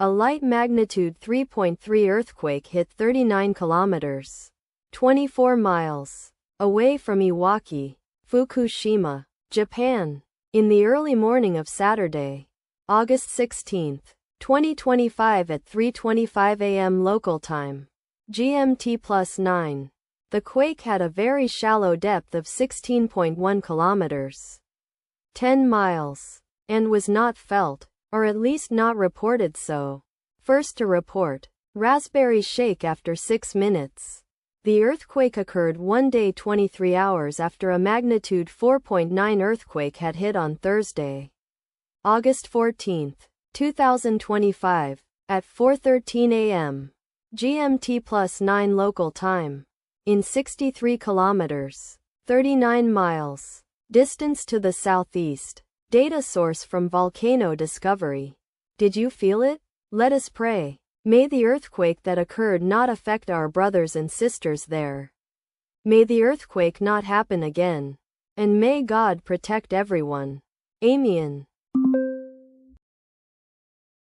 A light magnitude 3.3 earthquake hit 39 kilometers, 24 miles, away from Iwaki, Fukushima, Japan, in the early morning of Saturday, August 16, 2025 at 3:25 a.m. local time, GMT+9. The quake had a very shallow depth of 16.1 kilometers, 10 miles, and was not felt, or at least not reported so. First to report, Raspberry shake after 6 minutes. The earthquake occurred 1 day 23 hours after a magnitude 4.9 earthquake had hit on Thursday, August 14, 2025, at 4:13 a.m. GMT+9 local time, in 63 kilometers, 39 miles, distance to the southeast. Data source from Volcano Discovery. Did you feel it? Let us pray. May the earthquake that occurred not affect our brothers and sisters there. May the earthquake not happen again. And may God protect everyone. Amen.